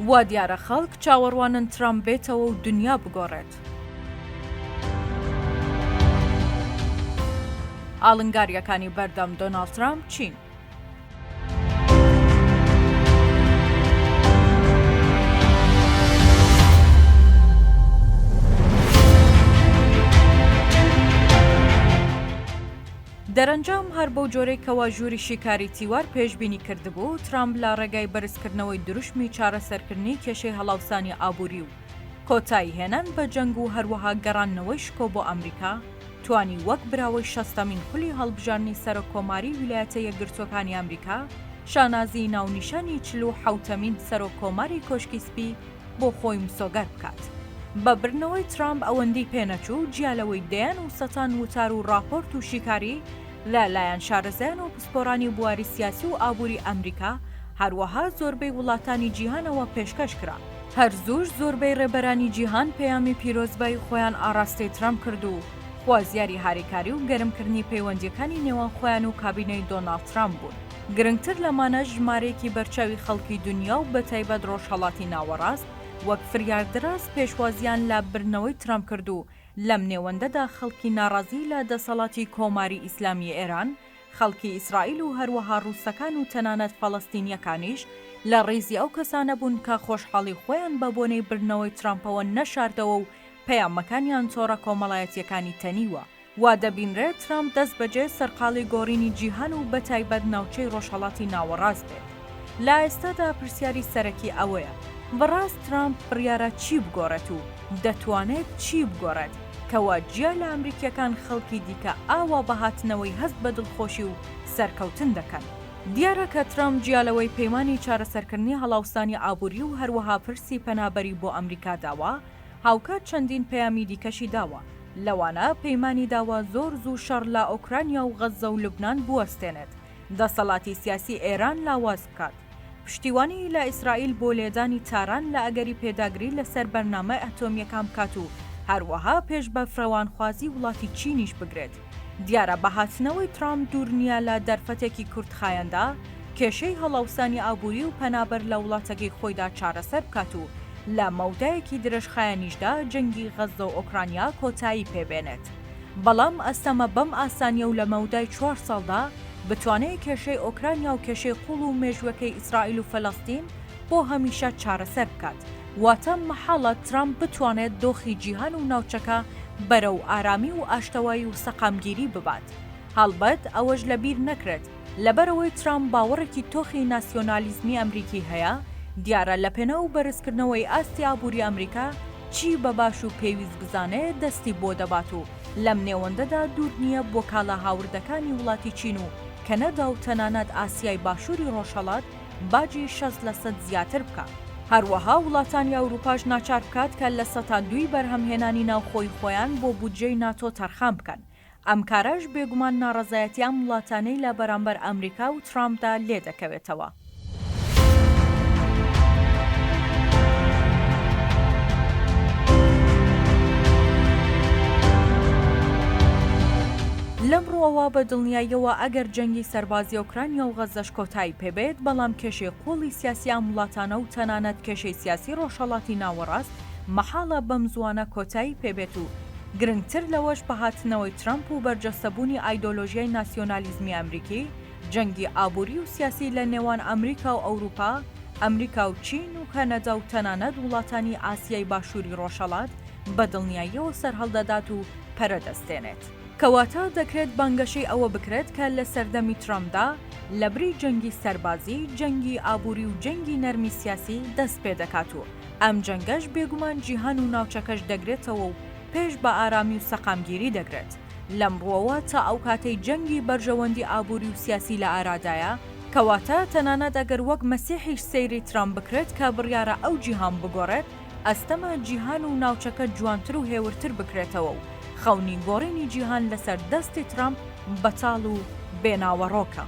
وا دیارە خەڵک چاوەڕوانن ترامپ بێتەوە و دنیا بگۆڕێت. ئاڵنگاریەکانی بەردەم دۆناڵد ترامپ چین؟ دەرەنجام هەر بەو جۆرەی کەوا ژووری شیکاری تیوار پێشبینی کردبوو، ترامپ لە ڕێگای بەرزکردنەوەی دروشمی چارەسەرکردنی کێشەی هەڵاوسانی ئابووری و کۆتایی هێنان بە جەنگ و هەروەها گەڕانەوەی شکۆ بۆ ئەمریکا توانی وەک براوەی 60مین خولی هەڵبژارنی سەرۆکۆماری ویلایەتە یەکگرتووەکانی ئەمریکا شانازی ناونیشانی 47مین سەرۆکۆماری کۆشکی سپی بۆ خۆی مسۆگەر بکات. بە برنەوەی ترامپ ئەوەندەی پێنەچوو جیالەوەی دەیان و سەتان وتار و راپۆرت و شیکاری لەلایەن شارەزایان و پسپۆرانی بواری سیاسی و ئابووری ئەمریکا هەروەها زۆربەی وڵاتانی جیهانەوە پێشکەش کرا. هەرزووش زۆربەی ڕێبەرانی جیهان پەیامی پیرۆزبایی خۆیان ئاراستەی ترامپ کرد و خوازیاری هاریکاری و گەرمکردنی پەیوەندیەکانی نێوان خۆیان و کابینەی دۆناڵد ترامپ بوون. گرنگتر لەمانە ژمارەیەکی بەرچاوی خەڵکی دنیا و بەتایبەت ڕۆژهەڵاتی ناوەڕاست وەک فریاردراز پێشوازیان لە برنەوەی ترامپ کرد و لەم نێوەندەدا خەڵکی ناڕازی لە دەسەڵاتی کۆماری ئیسلامی ئێران، خەڵکی ئیسرائیل و هەروەها ڕووسەکان و تەنانەت فەڵەستینیەکانیش لە ڕێزی ئەو کەسانە بوون کە خۆشحاڵی خۆیان بە بۆنەی برنەوەی ترامپەوە نەشاردەوە و پەیامەکانیان چۆڕە کۆمەڵایەتیەکانی تەنیوە. وا دەبینرێت ترامپ دەست بەجێ سەرقاڵی گۆڕینی جیهان و بەتایبەت ناوچەی ڕۆژهەڵاتی ناوەڕاست بێت. لە ئێستادا پرسیاری سەرەکی ئەوەیە بەڕاست ترامپ بڕیارە چی بگۆڕێت و دەتوانێت چی بگۆڕێت کەوا جیا لە ئەمریکیەکان خەڵکی دیکە ئاوا بەهاتنەوەی هەست بە دڵخۆشی و سەرکەوتن دەکەن. دیارە کە ترامپ جیالەوەی پەیمانی چارەسەرکردنی هەڵاوسانی ئابووری و هەروەها پرسی پەنابەری بۆ ئەمریکا داوە، هاوکات چەندین پەیامی دیکەشی داوە. لەوانە پەیمانی داوە زۆر زوو شەڕ لە ئوکرانیا و غەزە و لوبنان بوەستێنێت، دەسەڵاتی سیاسی ئێران لاواز بکات، پشتیوانی لە ئیسرائیل بۆ لێدانی تاران لە ئەگەری پێداگری لەسەر بەرنامە ئەتۆمیەکان بکات و هەروەها پێش بە فڕەوانخوازی وڵاتی چینیش بگرێت. دیارە بەهاتنەوەی ترامپ دوور نییە لە دەرفەتێکی کورتخایەندا کێشەی هەڵاوسانی ئابووری و پەنابەر لە وڵاتەکەی خۆیدا چارەسەر بکات و لە مەودایەکی درێژخایەنیشدا جەنگی غەزە و ئۆکرانیا کۆتایی پێبێنێت. بەڵام ئەستەمە بەم ئاسانیە و لە مەودای 4 ساڵدا بتوانێت کێشەی ئۆکرانیا و کێشەی قوڵ و مێژوەکەی ئیسرائیل و فەلەستین بۆ هەمیشە چارەسەر بکات. واتە مەحاڵە ترامپ بتوانێت دۆخی جیهان و ناوچەکە بەرەو ئارامی و ئاشتەوایی و سەقامگیری ببات. هەڵبەت ئەوەش لەبیر نەکرێت لەبەرەوەی ترامپ باوەڕێکی تۆخی ناسیۆنالیزمی ئەمریکی هەیە، دیارە لە پێنە و بەرزکردنەوەی ئاستی ئابووری ئەمریکا چی بە باش و پێویست بزانێت دەستی بۆ دەبات و لەم نێوەندەدا دوور نییە بۆ کاڵە هاوردەکانی وڵاتی چین و کەنەدا و تەنانەت ئاسیای باشووری ڕۆژهەڵات باجی 60% زیاتر بکات. هەروەها وڵاتانی ئەوروپاش ناچار بکات کە لە سەتا 2 بەرهەمهێنانی ناوخۆی خۆیان بۆ بودجەی ناتۆ تەرخان بکەن. ئەم کارەش بێگومان ناڕەزایەتیان وڵاتانەی لە بەرامبەر ئەمریکا و ترامپدا لێ دەکەوێتەوە. لەمڕۆەوە بە دڵنیاییەوە ئەگەر جەنگی سەربازی ئۆکرانیا و غەزەش کۆتایی پێبێت، بەڵام کێشەی قوڵی سیاسی ئەم وڵاتانە و تەنانەت کێشەی سیاسی ڕۆژهەڵاتی ناوەڕاست مەحاڵە بەم زوانە کۆتایی پێبێت و گرنگتر لەوەش بەهاتنەوەی ترامپ و بەرجەستەبوونی ئایدۆلۆژیای ناسیۆنالیزمی ئەمریکی، جەنگی ئابووری و سیاسی لە نێوان ئەمریکا و ئەوروپا، ئەمریکا و چین و کەنەدا و تەنانەت وڵاتانی ئاسیای باشووری ڕۆژهەڵات بە دڵنیاییەوە سەرهەڵدەدات و پەرەدەستێنێت. کەواتە دەکرێت بانگەشەی ئەوە بکرێت کە لە سەردەمی ترامپدا لە بری جەنگی سەربازی، جەنگی ئابووری و جەنگی نەرمی سیاسی دەست پێ دەکات و ئەم جەنگەش بێگومان جیهان و ناوچەکەش دەگرێتەوە و پێش بە ئارامی و سەقامگیری دەگرێت. لەمڕۆوە تا ئەو کاتەی جەنگی بەرژەوەندی ئابووری و سیاسی لە ئارادایە، کەواتە تەنانەت ئەگەر وەک مەسیحیش سەیری ترامپ بکرێت کە بڕیارە ئەو جیهان بگۆڕێت، ئەستەمە جیهان و ناوچەکە جوانتر و هێورتر بکرێتەوە و خەونی گۆڕینی جیهان لەسەر دەستی ترامپ بەتاڵ و بێناوەڕۆکە.